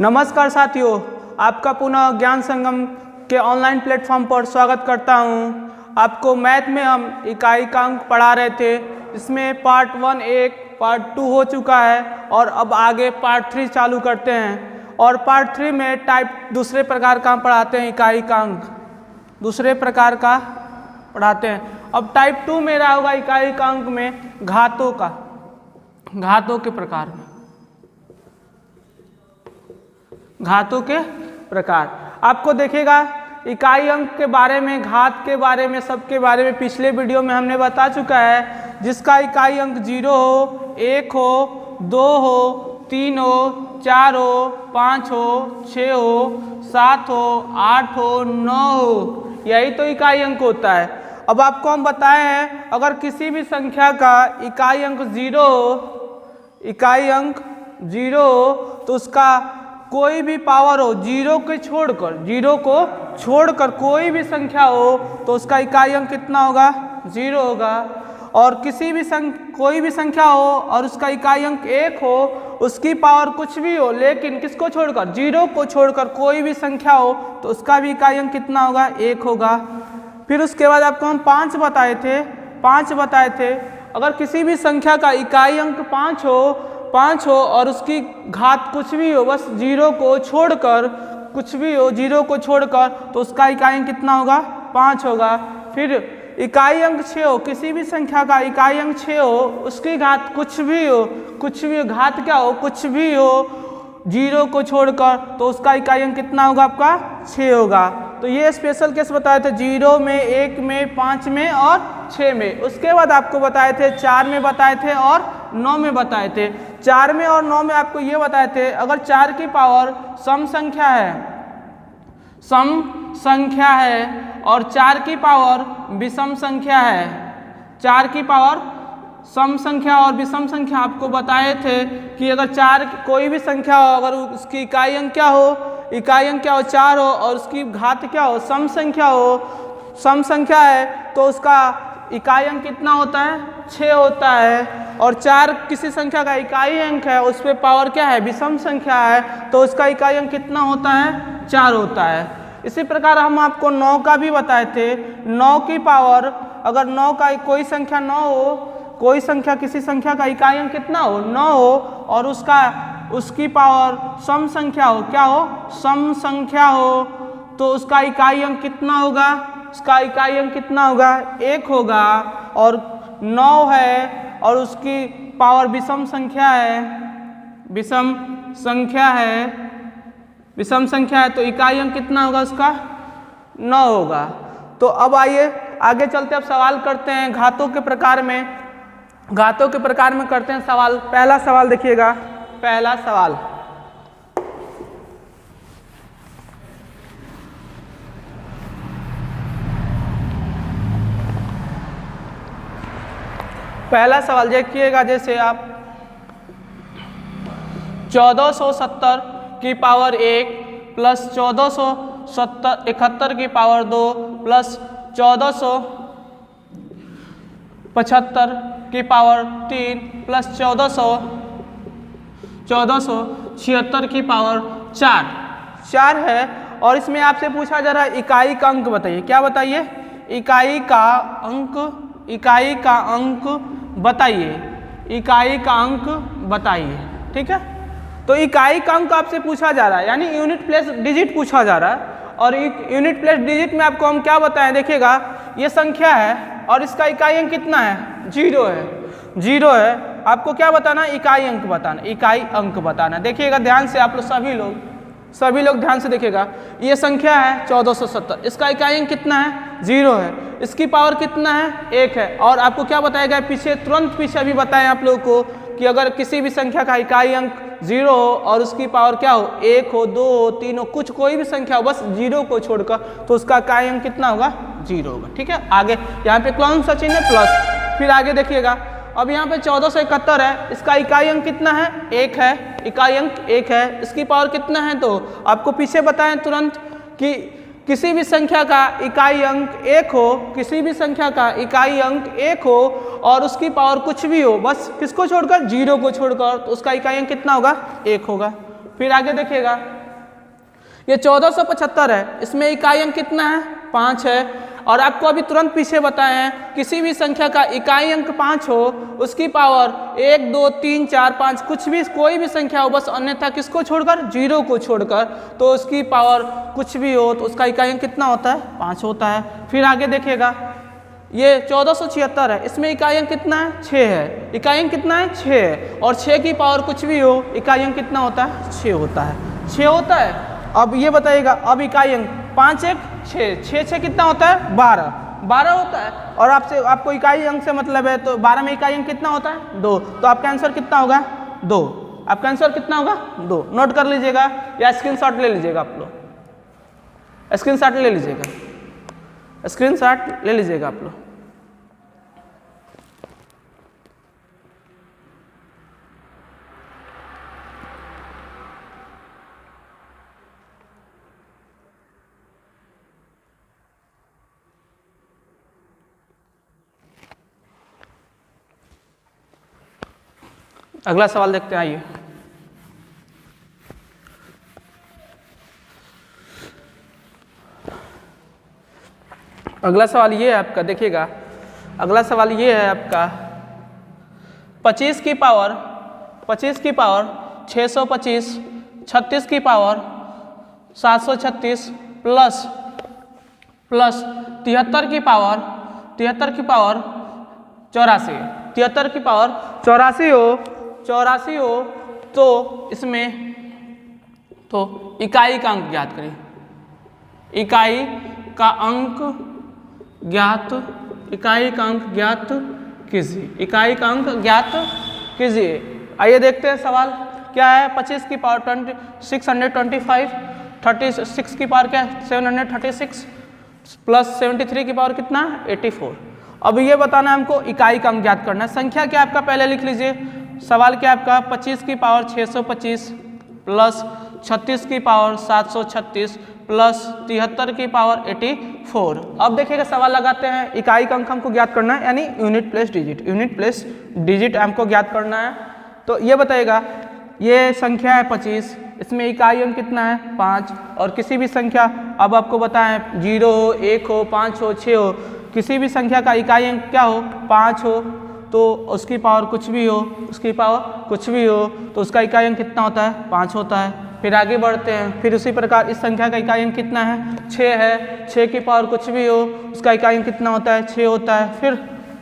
नमस्कार साथियों, आपका पुनः ज्ञान संगम के ऑनलाइन प्लेटफॉर्म पर स्वागत करता हूं। आपको मैथ में हम इकाई का अंक पढ़ा रहे थे। इसमें पार्ट 1 एक, पार्ट 2 हो चुका है और अब आगे पार्ट 3 चालू करते हैं। और पार्ट 3 में टाइप दूसरे प्रकार का पढ़ाते हैं, इकाई का अंक दूसरे प्रकार का पढ़ाते हैं। अब टाइप 2 मेरा होगा इकाई का अंक में घातों के प्रकार में, घातों के प्रकार। आपको देखिएगा इकाई अंक के बारे में, घात के बारे में, सबके बारे में पिछले वीडियो में हमने बता चुका है। जिसका इकाई अंक 0 हो, 1 हो, 2 हो, 3 हो, 4 हो, 5 हो, 6 हो, 7 हो, 8 हो, 9 हो, यही तो इकाई अंक होता है। अब आपको हम बताए हैं अगर किसी भी संख्या का इकाई अंक 0 हो, इकाई अंक 0 हो तो उसका कोई भी पावर हो, 0 को छोड़कर कोई भी संख्या हो तो उसका इकाई अंक कितना होगा? 0 होगा। और कोई भी संख्या हो और उसका इकाई अंक 1 हो, उसकी पावर कुछ भी हो लेकिन किसको छोड़कर? 0 को छोड़कर कोई भी संख्या हो तो उसका भी इकाई अंक कितना होगा? 1 होगा। फिर उसके बाद आपको हम 5 बताए थे। अगर किसी भी संख्या का इकाई अंक 5 हो और उसकी घात कुछ भी हो, बस 0 को छोड़कर कुछ भी हो, 0 को छोड़कर, तो उसका इकाई अंक कितना होगा? 5 होगा। फिर इकाई अंक 6 हो, किसी भी संख्या का इकाई अंक 6 हो, उसकी घात कुछ भी हो, घात क्या हो? कुछ भी हो, 0 को छोड़कर, तो उसका इकाई अंक कितना होगा? आपका 6 होगा। तो ये स्पेशल केस बताए थे 0 में, 1 में, 5 में और 6 में। उसके बाद आपको बताए थे 4 में बताए थे और 9 में बताए थे। 4 में और 9 में आपको ये बताए थे अगर 4 की पावर सम संख्या है और 4 की पावर विषम संख्या है, 4 की पावर सम संख्या और विषम संख्या, आपको बताए थे कि अगर 4 कोई भी संख्या हो, अगर उसकी इकाई अंक क्या हो? 4 हो और उसकी घात क्या हो? सम संख्या है तो उसका इकाई अंक कितना होता है? 6 होता है। और 4 किसी संख्या का इकाई अंक है, उस पर पावर क्या है? विषम संख्या है, तो उसका इकाई अंक कितना होता है? 4 होता है। इसी प्रकार हम आपको 9 का भी बताए थे। 9 की पावर, अगर 9 का कोई संख्या 9 हो, कोई संख्या किसी संख्या का इकाई अंक कितना हो? 9 हो और उसकी पावर सम संख्या हो, क्या हो? सम संख्या हो, तो उसका इकाई अंक कितना होगा? उसका इकाई अंक कितना होगा? 1 होगा। और 9 है और उसकी पावर विषम संख्या है, तो इकाई अंक कितना होगा उसका? 9 होगा। तो अब आइए आगे चलते, अब सवाल करते हैं घातों के प्रकार में करते हैं सवाल। पहला सवाल देखिएगा, पहला सवाल देखिएगा। जैसे आप 1470 की पावर 1 प्लस 1471 की पावर 2 प्लस 1475 की पावर 3 प्लस 1476 की पावर 4 है। और इसमें आपसे पूछा जा रहा है इकाई का अंक बताइए। क्या बताइए? इकाई का अंक बताइए। ठीक है, तो इकाई का अंक आपसे पूछा जा रहा है, यानी यूनिट प्लेस डिजिट पूछा जा रहा है। और यूनिट प्लेस डिजिट में आपको हम क्या बताएं? देखिएगा, ये संख्या है और इसका इकाई अंक कितना है? 0 है। आपको क्या बताना? इकाई अंक बताना। देखिएगा ध्यान से, आप लोग सभी लोग ध्यान से देखिएगा। ये संख्या है 1470, इसका इकाई अंक कितना है? 0 है। इसकी पावर कितना है? 1 है। और आपको क्या बताया गया तुरंत पीछे अभी बताएं आप लोगों को कि अगर किसी भी संख्या का इकाई अंक 0 हो और उसकी पावर क्या हो? 1 हो, 2 हो, 3 हो, कोई भी संख्या हो, बस 0 को छोड़कर, तो उसका इकाई अंक कितना होगा? 0 होगा। ठीक है, आगे यहाँ पे कौन सा चिन्ह है? प्लस। फिर आगे देखिएगा, अब यहाँ पे 1471 है, इसका इकाई अंक कितना है? 1 है। इकाई अंक 1 है। इसकी पावर कितना है? तो आपको पीछे बताएं तुरंत कि किसी भी संख्या का इकाई अंक 1 हो, और उसकी पावर कुछ भी हो, बस किसको छोड़कर? 0 को छोड़कर, तो उसका इकाई अंक कितना होगा? 1 होगा। फिर आगे देखिएगा, ये 1475 है, इसमें इकाई अंक कितना है? 5 है। और आपको अभी तुरंत पीछे बताए हैं, किसी भी संख्या का इकाई अंक 5 हो, उसकी पावर 1, 2, 3, 4, 5 कुछ भी कोई भी संख्या हो, बस अन्यथा किसको छोड़कर? 0 को छोड़कर, तो उसकी पावर कुछ भी हो तो उसका इकाई अंक कितना होता है? 5 होता है। फिर आगे देखिएगा, ये 1476 है, इसमें इकाई अंक कितना है? 6 है। इकाई अंक कितना है? 6 है। और 6 की पावर कुछ भी हो, इकाई अंक कितना होता है? 6 होता है। 6 होता है। अब ये बताइएगा, अब इकाई अंक 5, 1, 6, 6, 6 कितना होता है? 12, 12 होता है। और आपको इकाई अंक से मतलब है, तो 12 में इकाई अंक कितना होता है? 2, तो आपका आंसर कितना होगा? 2। आपका आंसर कितना होगा? 2। नोट कर लीजिएगा या स्क्रीनशॉट ले लीजिएगा, आप लोग स्क्रीनशॉट ले लीजिएगा, स्क्रीनशॉट ले लीजिएगा आप लोग। अगला सवाल देखते हैं, आइए। अगला सवाल ये है आपका, देखिएगा, अगला सवाल ये है आपका, 25 की पावर 625, 36 की पावर 736 प्लस 73 की पावर 84, 73 की पावर 84 हो, तो इसमें तो इकाई का अंक ज्ञात करिए। इकाई का अंक ज्ञात कीजिए। आइए देखते हैं सवाल क्या है। 25 की पावर 625, 36 की पावर क्या है? 736 प्लस 73 की पावर कितना? 84। अब ये बताना है हमको, इकाई का अंक ज्ञात करना है। संख्या क्या आपका? पहले लिख लीजिए। सवाल क्या आपका? 25 की पावर 625 प्लस 36 की पावर 736 प्लस 73 की पावर 84। अब देखिएगा, सवाल लगाते हैं, इकाई का अंक हमको ज्ञात करना है, यानी यूनिट प्लेस डिजिट हमको ज्ञात करना है। तो ये बताइएगा, ये संख्या है 25, इसमें इकाई अंक कितना है? 5। और किसी भी संख्या, अब आपको बताएं, 0 हो, 1 हो, 5 हो, 6 हो, किसी भी संख्या का इकाई अंक क्या हो? 5 हो, तो उसकी पावर कुछ भी हो, तो उसका इकाई अंक कितना होता है? 5 होता है। फिर आगे बढ़ते हैं, फिर उसी प्रकार इस संख्या का इकाई अंक कितना है? 6 है। 6 की पावर कुछ भी हो, उसका इकाई अंक कितना होता है? 6 होता है। फिर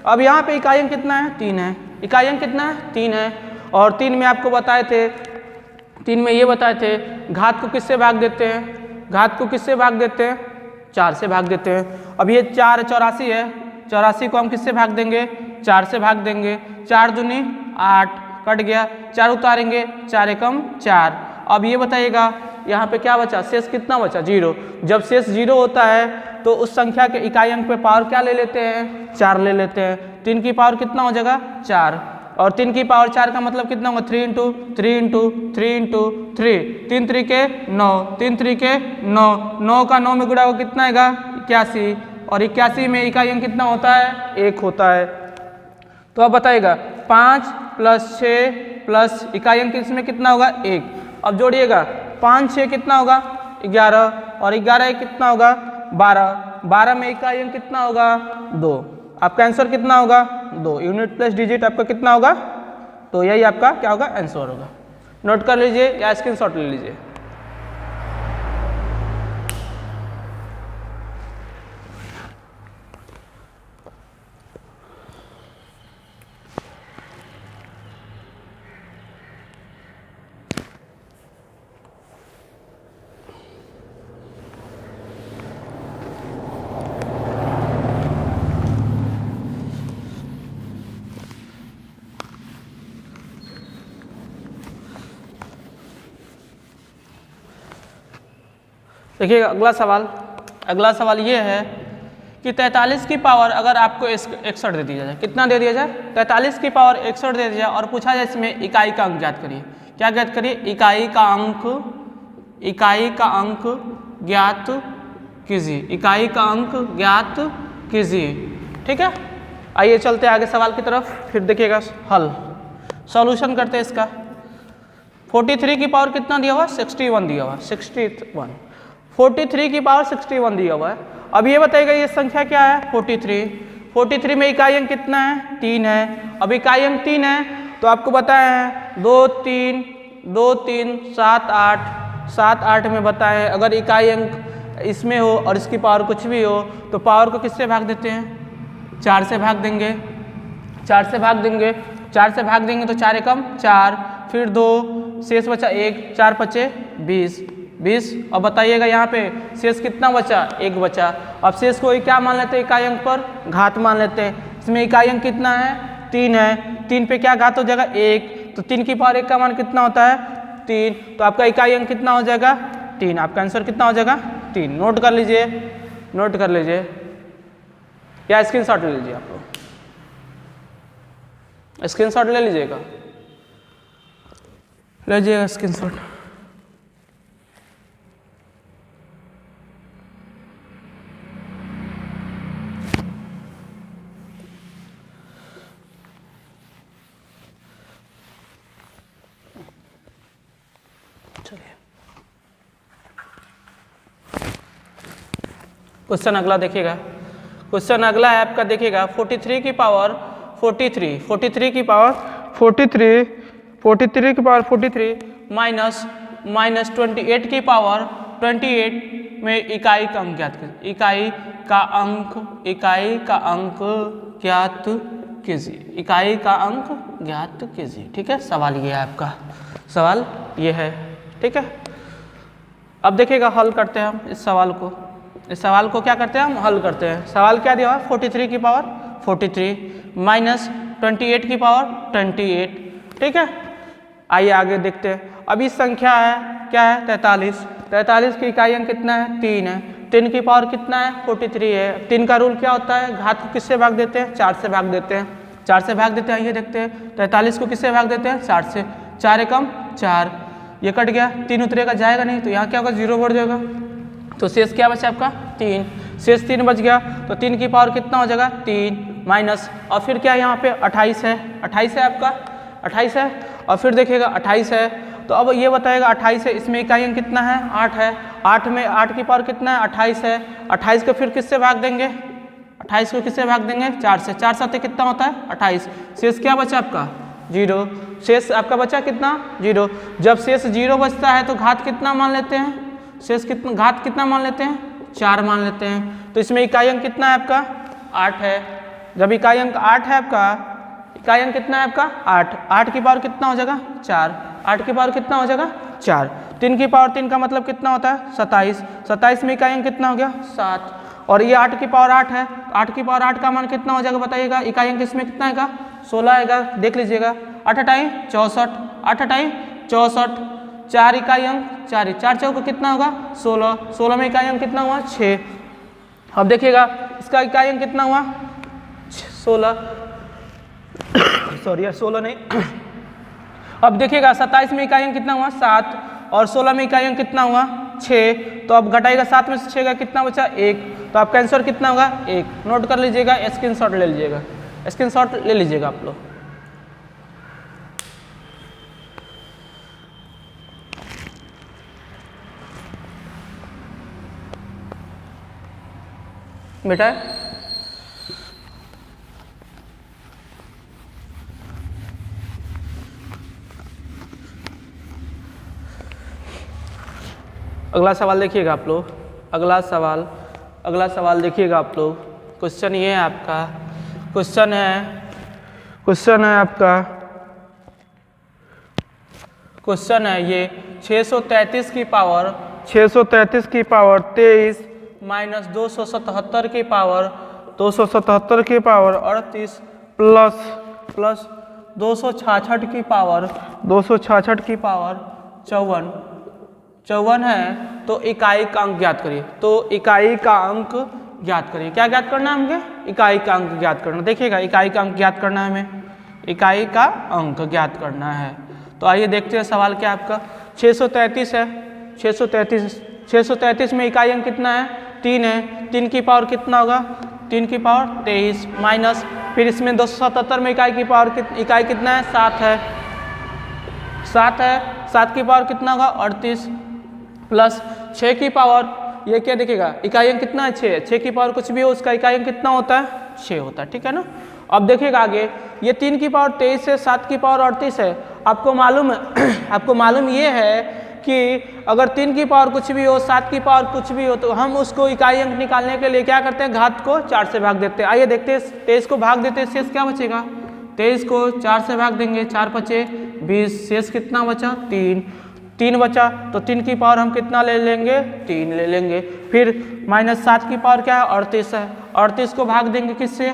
अब यहाँ पे इकाई अंक कितना है? 3 है। इकाई अंक कितना है? 3 है। और 3 में आपको बताए थे, 3 में ये बताए थे, घात को किससे भाग देते हैं? 4 से भाग देते हैं। अब ये 4 84 है, 84 को हम किससे भाग देंगे? 4 से भाग देंगे। 4 दूनी 8, कट गया, 4 उतारेंगे, 4 एकम 4। अब ये बताइएगा, यहाँ पे क्या बचा? शेष कितना बचा? 0। जब शेष 0 होता है तो उस संख्या के इकाई अंक पे पावर क्या ले लेते हैं? 4 ले लेते हैं। 3 की पावर कितना हो जाएगा? 4। और 3 की पावर 4 का मतलब कितना होगा? 3 इंटू 3 इंटू 3 इंटू 3, 3 3 के 9, 3 3 के 9, 9 का 9 में गुणा हो कितना आएगा? 81। और 81 में इकाई अंक कितना होता है? 1 होता है। तो अब बताइएगा, 5 प्लस 6 प्लस इकाई अंक इसमें कितना होगा? 1। अब जोड़िएगा, 5 6 कितना होगा? 11, और 11 कितना होगा? 12। 12 में इकाई अंक कितना होगा? 2। आपका आंसर कितना होगा? 2। यूनिट प्लस डिजिट आपका कितना होगा? तो यही आपका क्या होगा? आंसर होगा। नोट कर लीजिए या स्क्रीनशॉट ले लीजिए। देखिए अगला सवाल ये है कि 43 की पावर अगर आपको 61 दे दिया जाए, कितना दे दिया जाए? 43 की पावर 61 दे दिया जाए और पूछा जाए इसमें इकाई का अंक ज्ञात करिए। क्या ज्ञात करिए? इकाई का अंक ज्ञात कीजिए। इकाई का अंक ज्ञात कीजिए। ठीक है, आइए चलते आगे सवाल की तरफ। फिर देखिएगा हल, सॉल्यूशन करते हैं इसका। 43 की पावर कितना दिया हुआ है? 61 दिया हुआ है, 61। 43 की पावर 61 दिया हुआ है। अब ये बताइएगा ये संख्या क्या है? 43। 43 में इकाई अंक कितना है? 3 है। अब इकाई अंक 3 है तो आपको बताया है 2 3 2 3 7 8 7 8 में बताए हैं। अगर इकाई अंक इसमें हो और इसकी पावर कुछ भी हो तो पावर को किससे भाग देते हैं? 4 से भाग देंगे। 4 से भाग देंगे, 4 से भाग देंगे तो 4 एकम 4, फिर 2, शेष बचा 1, 4 पचे 20। अब बताइएगा यहाँ पे शेष कितना बचा? 1 बचा। अब शेष को क्या मान लेते हैं? इकाई अंक पर घात मान लेते हैं। इसमें इकाई अंक कितना है? 3 है। 3 पे क्या घात हो जाएगा? 1। तो 3 की पावर 1 का मान कितना होता है? 3। तो आपका इकाई अंक कितना हो जाएगा? 3। आपका आंसर कितना हो जाएगा? 3। नोट कर लीजिए, नोट कर लीजिए या स्क्रीनशॉट ले लीजिए। आप लोग स्क्रीनशॉट ले लीजिएगा, लीजिएगा स्क्रीनशॉट। क्वेश्चन अगला देखिएगा। क्वेश्चन अगला है आपका, देखिएगा 43 की पावर 43 की पावर 43 माइनस 28 की पावर 28 में इकाई का अंक ज्ञात कीजिए। इकाई का अंक ज्ञात कीजिए। इकाई का अंक ज्ञात कीजिए। ठीक है, सवाल ये है आपका, सवाल ये है। ठीक है, अब देखिएगा हल करते हैं हम इस सवाल को। इस सवाल को क्या करते हैं हम? हल करते हैं। सवाल क्या दिया हुआ? 43 की पावर 43 माइनस 28 की पावर 28। ठीक है, आइए आगे देखते हैं। अभी संख्या है क्या है? 43। 43 की इकाई अंक कितना है? 3 है। 3 की पावर कितना है? 43 है। 3 का रूल क्या होता है? घात को किससे भाग देते हैं? 4 से भाग देते हैं। 4 से भाग देते हैं। आइए देखते हैं 43 को किससे भाग देते हैं? 4 से। 4 एकम 4, ये कट गया, 3 उतरेगा, जाएगा नहीं, तो यहाँ क्या होगा? 0 बढ़ जाएगा। तो शेष क्या बचा आपका? 3। शेष 3 बच गया तो 3 की पावर कितना हो जाएगा? 3 माइनस, और फिर क्या यहाँ पे 28 है। 28 है आपका, 28 है। और फिर देखिएगा 28 है तो अब ये बताएगा 28 है, इसमें इकाई अंक कितना है? 8 है। 8 में 8 की पावर कितना है? 28 है। 28 को फिर किससे भाग देंगे? 28 को किससे भाग देंगे? 4 से। 4 साथ कितना होता है? 28। शेष क्या बचा आपका? 0। शेष आपका बचा कितना? 0। जब शेष 0 बचता है तो घात कितना मान लेते हैं? शेष कितना, घात कितना मान लेते हैं? 4 मान लेते हैं। तो इसमें इकाई अंक कितना है आपका? 8 है। जब इकाई अंक 8 है आपका, इकाई अंक कितना है आपका? 8। 8 की पावर कितना हो जाएगा? 4। 8 की पावर कितना हो जाएगा? 4। 3 की पावर 3 का मतलब कितना होता है? 27। 27 में इकाई अंक कितना हो गया? 7। और ये 8 की पावर 8 है। 8 की पावर 8 का मान कितना हो जाएगा बताइएगा? इकाई अंक इसमें कितना आएगा? 16 आएगा। देख लीजिएगा, 8 टाइम 64, 8 टाइम 64, 4 इकाई अंक 4, 4 चौका कितना होगा? 16। 16 में इकाई अंक कितना हुआ? 6। अब देखिएगा इसका इकाई अंक कितना हुआ? 16, सॉरी 16 नहीं। अब देखिएगा 27 में इकाई अंक कितना हुआ? 7, और 16 में इकाई अंक कितना हुआ? 6। तो अब घटाएगा 7 में से 6 का कितना बचा? 1। तो आपका आंसर कितना होगा? 1। नोट कर लीजिएगा, स्क्रीनशॉट ले लीजिएगा, स्क्रीनशॉट ले लीजिएगा आप लोग। बेटा अगला सवाल देखिएगा आप लोग। अगला सवाल देखिएगा आप लोग। क्वेश्चन ये है आपका, क्वेश्चन है आपका, क्वेश्चन है ये 633 की पावर 23 माइनस 277 की पावर 38 प्लस 266 की पावर 54 है। तो इकाई का अंक ज्ञात करिए। तो इकाई का अंक ज्ञात करिए। क्या ज्ञात करना है हमें? इकाई का अंक ज्ञात करना। देखिएगा इकाई का अंक ज्ञात करना है हमें, इकाई का अंक ज्ञात करना है। तो आइए देखते हैं सवाल क्या आपका। 633 है। 633 में इकाई अंक कितना है? 3 है। 3 की पावर कितना होगा? 3 की पावर 23 माइनस, फिर इसमें 277 में इकाई की पावर इकाई कितना है? 7 है। 7 है। 7 की पावर कितना होगा 38 प्लस 6 की पावर, ये क्या दिखेगा इकाई अंक कितना है 6, 6 की पावर कुछ भी हो उसका इकाई अंक कितना होता है 6 होता है, ठीक है ना। अब देखिएगा आगे, ये 3 की पावर 23 है, 7 की पावर 38 है। आपको मालूम है आपको मालूम ये है कि अगर 3 की पावर कुछ भी हो 7 की पावर कुछ भी हो तो हम उसको इकाई अंक निकालने के लिए क्या करते हैं, घात को 4 से भाग देते हैं। आइए देखते हैं, 23 को भाग देते हैं, शेष क्या बचेगा, 23 को 4 से भाग देंगे, 4 बचे 20, शेष कितना बचा 3 बचा, तो 3 की पावर हम कितना ले लेंगे 3 ले लेंगे। फिर -7 की पावर क्या है 38 है, 38 को भाग देंगे किससे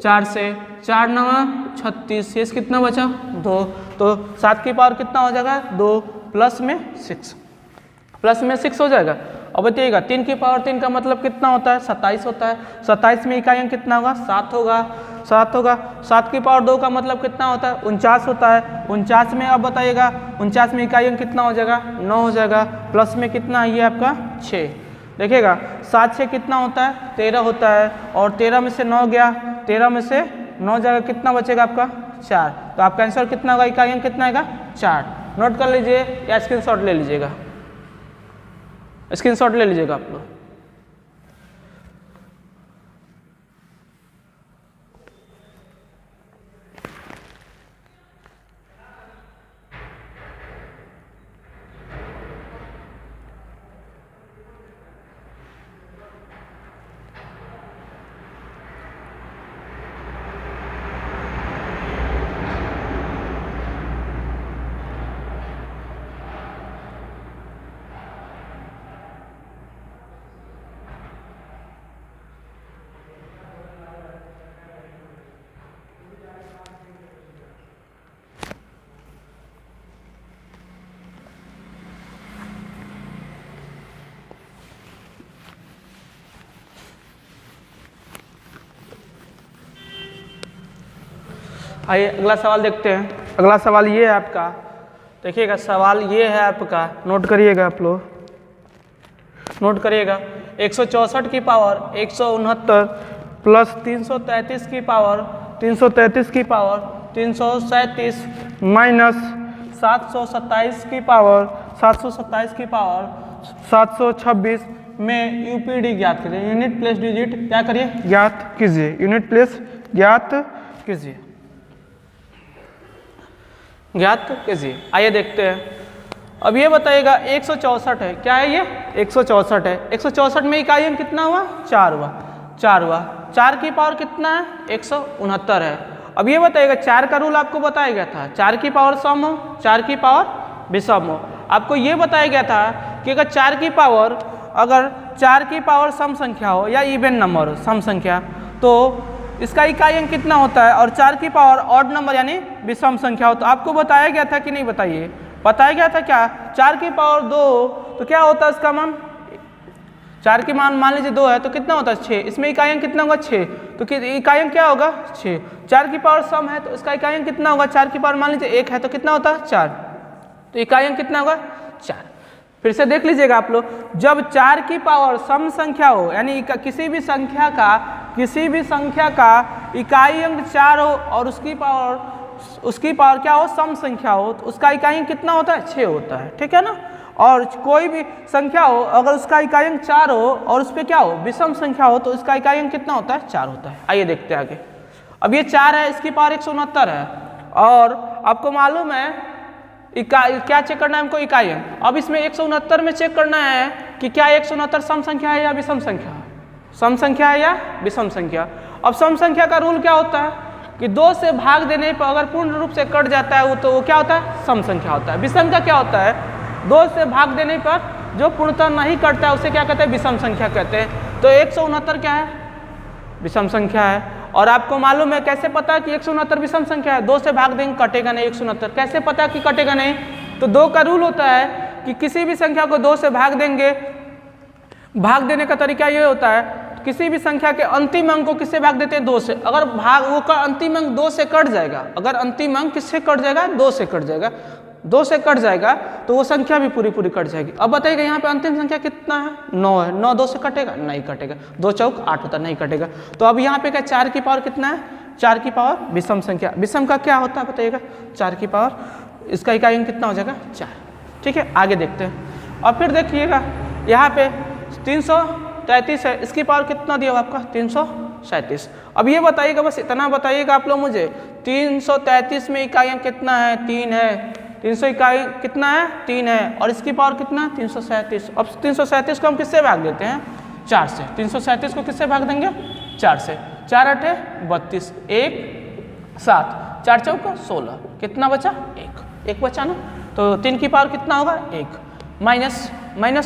4 से, 4 9 36, शेष कितना बचा 2, तो 7 की पावर कितना हो जाएगा 2 प्लस में 6 हो जाएगा। अब बताइएगा 3 की पावर 3 का मतलब कितना होता है 27 होता है, 27 में इकाई अंक कितना होगा 7 होगा। 7 की पावर 2 का मतलब कितना होता है 49 होता है, 49 में अब बताइएगा 49 में इकाई अंक कितना हो जाएगा 9 हो जाएगा, प्लस में कितना है ये आपका 6। देखिएगा 7 से कितना होता है 13 होता है, और 13 में से 9 गया, 13 में से 9 जाएगा, कितना बचेगा आपका 4, तो आपका आंसर कितना होगा इकाई अंक कितना आएगा 4। नोट कर लीजिए या स्क्रीनशॉट ले लीजिएगा, स्क्रीनशॉट ले लीजिएगा आप लोग। आइए अगला सवाल देखते हैं। अगला सवाल ये है आपका, देखिएगा सवाल ये है आपका, नोट करिएगा आप लोग, नोट करिएगा 164 की पावर 169 प्लस 333 की पावर 337 माइनस 727 की पावर 726 में यूपीडी ज्ञात करिए, यूनिट प्लेस डिजिट क्या करिए ज्ञात कीजिए, यूनिट प्लेस ज्ञात कीजिए। आइए देखते हैं। अब ये बताइएगा 164 है, क्या है ये 164 है, 164 में इकाई अंक कितना हुआ 4 हुआ, 4 की पावर कितना है 169 है। अब ये बताइएगा 4 का रूल आपको बताया गया था, 4 की पावर सम हो 4 की पावर विषम हो। आपको ये बताया गया था कि अगर 4 की पावर सम संख्या हो या इवन नंबर हो सम संख्या, तो इसका इकाई अंक कितना होता है, और 4 की पावर ऑड नंबर यानी विषम संख्या हो तो आपको बताया गया था कि नहीं, बताइए बताया गया था क्या, 4 की पावर 2 तो क्या होता है इसका मान, 4 की मान लीजिए 2 है तो कितना होता है 6, इसमें इकाई अंक कितना होगा 6, तो इकाई अंक क्या होगा 6। 4 की पावर सम है तो इसका इकाई अंक कितना होगा, 4 की पावर मान लीजिए 1 है तो कितना होता है 4, तो इकाई अंक कितना होगा 4। फिर से देख लीजिएगा आप लोग, जब 4 की पावर सम संख्या हो यानी किसी भी संख्या का इकाई अंक 4 हो और उसकी पावर क्या हो सम संख्या हो तो उसका इकाई अंक कितना होता है 6 होता है, ठीक है ना। और कोई भी संख्या हो अगर उसका इकाई अंक 4 हो और उस पर क्या हो विषम संख्या हो तो इसका इकाई अंक कितना होता है 4 होता है। आइए देखते हैं आगे। अब ये 4 है, इसकी पावर 169 है, और आपको मालूम है क्या चेक करना है हमको इकाई अंक। अब इसमें 169 में चेक करना है कि क्या 169 सम संख्या है या विषम संख्या है, सम संख्या है या विषम संख्या। अब सम संख्या का रूल क्या होता है कि 2 से भाग देने पर अगर पूर्ण रूप से कट जाता है तो वो क्या होता है सम संख्या होता है। विषम का क्या होता है, 2 से भाग देने पर जो पूर्णतः नहीं कटता है उसे क्या कहते हैं विषम संख्या कहते हैं। तो 169 क्या है विषम संख्या है। और आपको मालूम है कैसे पता कि 169 विषम संख्या है, 2 से भाग देंगे कटेगा नहीं 169, कैसे पता कि कटेगा नहीं, तो 2 का रूल होता है कि किसी भी संख्या को 2 से भाग देंगे, भाग देने का तरीका ये होता है किसी भी संख्या के अंतिम अंक को किससे भाग देते हैं 2 से, अगर वो का अंतिम अंक 2 से कट जाएगा, अगर अंतिम अंक किससे कट जाएगा 2 से कट जाएगा, 2 से कट जाएगा तो वो संख्या भी पूरी कट जाएगी। अब बताइएगा यहाँ पे अंतिम संख्या कितना है 9 है, 9 2 से कटेगा नहीं कटेगा, 2 चौक 8 होता नहीं कटेगा। तो अब यहाँ पे क्या 4 की पावर कितना है, 4 की पावर विषम संख्या, विषम का क्या होता है बताइएगा 4 की पावर इसका इकाई अंक कितना हो जाएगा 4। ठीक है, आगे देखते हैं। और फिर देखिएगा यहाँ पे 333 है, इसकी पावर कितना दिया हुआ आपका 337। अब ये बताइएगा, बस इतना बताइएगा आप लोग मुझे, 333 में इकाई अंक कितना है 3 है, 300 इकाई कितना है 3 है, और इसकी पावर कितना है 337। अब 337 को हम किससे भाग देते हैं 4 से। 337 को किससे भाग देंगे 4 से। 4 8 32, 1 7, 4 चौका 16, कितना बचा 1 बचा ना। तो 3 की पावर कितना होगा 1, माइनस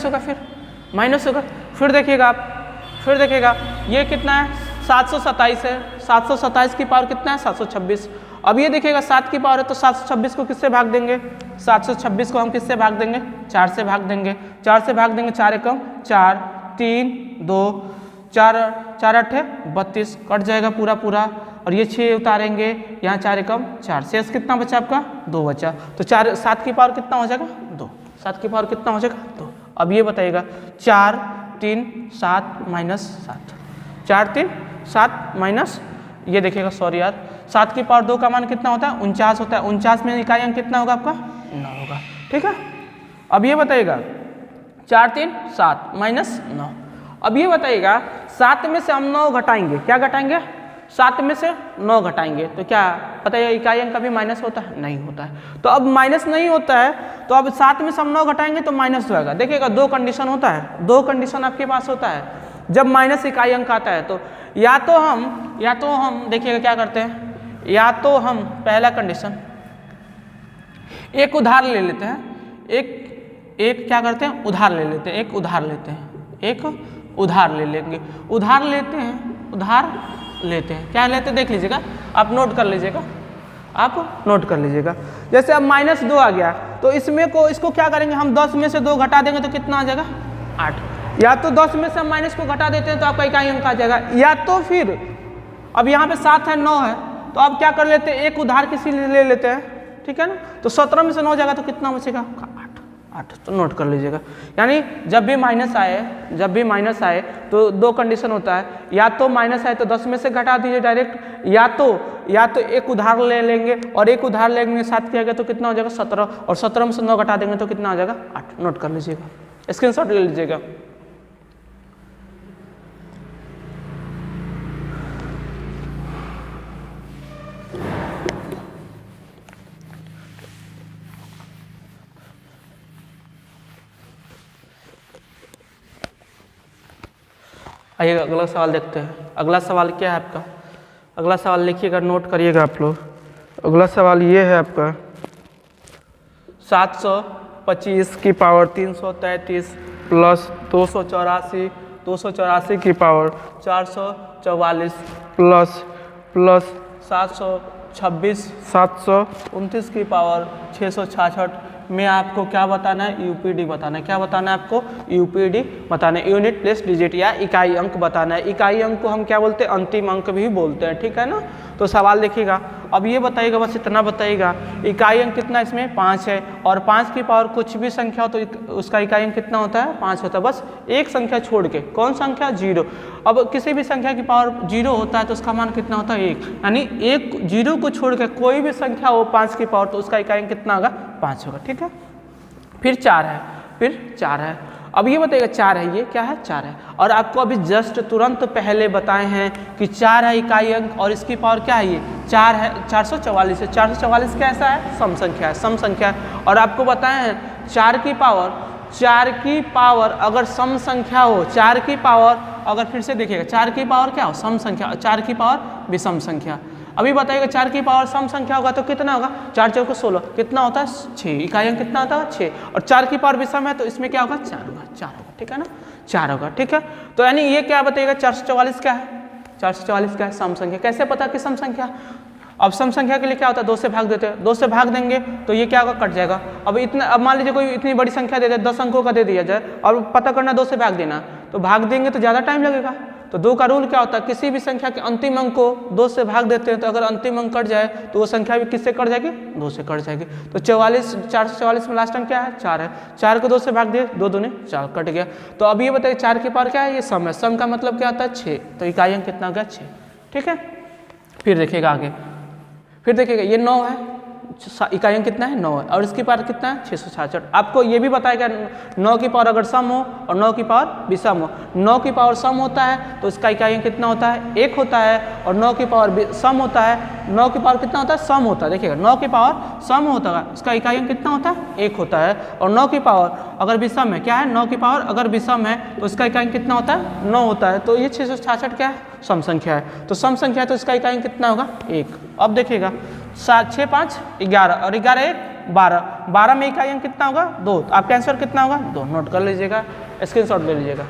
होगा, फिर माइनस होगा। फिर देखिएगा आप, फिर देखिएगा ये कितना है 727 है, 727 की पावर कितना है 726। अब ये देखिएगा 7 की पावर है तो 726 को किससे भाग देंगे, 726 को हम किससे भाग देंगे 4 से भाग देंगे। 4 से भाग देंगे, 4 एकम 4, 3 2, 4 8 32, कट जाएगा पूरा पूरा। और ये 6 उतारेंगे, यहाँ 4 एकम 4, शेष कितना बचा आपका 2 बचा। तो 7 की पावर कितना हो जाएगा 2, 7 की पावर कितना हो जाएगा 2। अब ये बताइएगा 4 3 7 माइनस 7, 4 3 7 माइनस, ये देखिएगा सॉरी यार, 7 की पावर 2 का मान कितना होता है 49 होता है। 49 में इकाई अंक कितना होगा आपका 9 होगा। ठीक है, अब ये बताइएगा 4 3 7 माइनस 9। अब ये बताइएगा 7 में से हम 9 घटाएंगे, क्या घटाएंगे 7 में से 9 घटाएंगे तो क्या बताइए इकाई अंक कभी माइनस होता है नहीं होता है। तो अब माइनस नहीं होता है तो अब 7 में से हम 9 घटाएंगे तो माइनस होगा। देखिएगा 2 कंडीशन होता है, 2 कंडीशन आपके पास होता है जब माइनस इकाई अंक आता है। तो या तो हम देखिएगा क्या करते हैं, या तो हम पहला कंडीशन एक उधार ले लेते हैं, एक क्या करते हैं उधार ले लेते हैं, एक उधार लेते ले लेंगे, उधार लेते हैं क्या लेते हैं देख लीजिएगा, आप नोट कर लीजिएगा, आप नोट कर लीजिएगा। जैसे अब -2 आ गया तो इसको क्या करेंगे हम 10 में से 2 घटा देंगे तो कितना आ जाएगा 8। या तो 10 में से हम माइनस को घटा देते हैं तो आपका इकाई अंक आ जाएगा, या तो फिर अब यहाँ पे 7 है 9 है तो अब क्या कर लेते हैं एक उधार किसी ले लेते हैं, ठीक है ना। तो 17 में से 9 जाएगा तो कितना बचेगा 8, तो नोट कर लीजिएगा। यानी जब भी माइनस आए तो 2 कंडीशन होता है, या तो माइनस आए तो 10 में से घटा दीजिए डायरेक्ट, या तो एक उधार ले लेंगे और एक उधार लेंगे 7 किया गया तो कितना हो जाएगा 17, और 17 में से 9 घटा देंगे तो कितना आ जाएगा 8। नोट कर लीजिएगा, स्क्रीनशॉट ले लीजिएगा। आइए अगला सवाल देखते हैं। अगला सवाल क्या है आपका, अगला सवाल लिखिएगा नोट करिएगा आप लोग। अगला सवाल ये है आपका 725 की पावर 333 प्लस 284 की पावर 444 प्लस 729 की पावर 666 में आपको क्या बताना है यूपीडी बताना है। क्या बताना है आपको यूपीडी बताना है, यूनिट प्लेस डिजिट या इकाई अंक बताना है। इकाई अंक को हम क्या बोलते हैं अंतिम अंक भी बोलते हैं, ठीक है ना। तो सवाल देखिएगा, अब ये बताइएगा बस इतना बताइएगा इकाई अंक कितना इसमें 5 है, और 5 की पावर कुछ भी संख्या हो तो उसका इकाई अंक कितना होता है 5 होता है, बस एक संख्या छोड़ के। कौन संख्या 0। अब किसी भी संख्या की पावर 0 होता है तो उसका मान कितना होता है 1, यानी 0 को छोड़ के कोई भी संख्या हो 5 की पावर तो उसका इकाई अंक कितना होगा 5 होगा, ठीक है। फिर 4 है, अब ये बताइएगा 4 है, ये क्या है 4 है, और आपको अभी जस्ट तुरंत पहले बताए हैं कि 4 है इकाई अंक और इसकी पावर क्या है ये 4 है 444 है। 444 कैसा है सम संख्या है, और आपको बताए हैं 4 की पावर अगर सम संख्या हो, 4 की पावर अगर फिर से देखिएगा 4 की पावर क्या हो सम संख्या, 4 की पावर विषम संख्या। अभी बताइएगा 4 की पावर सम संख्या होगा तो कितना होगा 4 चौके 16, कितना होता है 6, इकाई अंक कितना होता है 6, और 4 की पावर विषम है तो इसमें क्या होगा 4 होगा, ठीक है ना 4 होगा, ठीक है। तो यानी ये क्या बताइएगा 444 क्या है, 444 क्या है सम संख्या। कैसे पता कि सम संख्या, अब सम संख्या के लिए क्या होता है 2 से भाग देते हैं, 2 से भाग देंगे तो ये क्या होगा कट जाएगा। अब मान लीजिए कोई इतनी बड़ी संख्या दे दे 10 अंकों का दे दिया जाए और पता करना 2 से भाग देना, तो भाग देंगे तो ज़्यादा टाइम लगेगा। तो 2 का रूल क्या होता है किसी भी संख्या के अंतिम अंक को 2 से भाग देते हैं तो अगर अंतिम अंक कट जाए तो वो संख्या भी किससे कट जाएगी 2 से कट जाएगी। तो 444 में लास्ट अंक क्या है 4 है, 4 को 2 से भाग दिए 2 दूने 4 कट गया। तो अब ये बताइए 4 की पावर क्या है ये सम है, सम का मतलब क्या होता है 6, तो इकाई अंक कितना हो गया 6, ठीक है। फिर देखिएगा आगे, फिर देखिएगा ये 9 है, इकाई अंक कितना है 9 है, और इसकी पावर कितना है 666। आपको ये भी बताया 9 की पावर अगर सम हो और 9 की पावर विषम हो, 9 की पावर सम होता है तो इसका इकाई अंक कितना होता है 1 होता है, और 9 की पावर सम होता है, 9 की पावर कितना होता है सम होता है, देखिएगा 9 की पावर सम होता है इसका इकाई अंक कितना होता है 1 होता है, और 9 की पावर अगर विषम है, क्या है 9 की पावर अगर विषम है तो इसका इकाई अंक कितना होता है 9 होता है। तो ये 666 क्या है सम संख्या है, तो सम संख्या है तो इसका इकाई अंक कितना होगा 1। अब देखिएगा 7 6 5 11 और 11 1 12, 12 में इकाई अंक कितना होगा 2, तो आपका आंसर कितना होगा 2। नोट कर लीजिएगा, स्क्रीनशॉट ले लीजिएगा।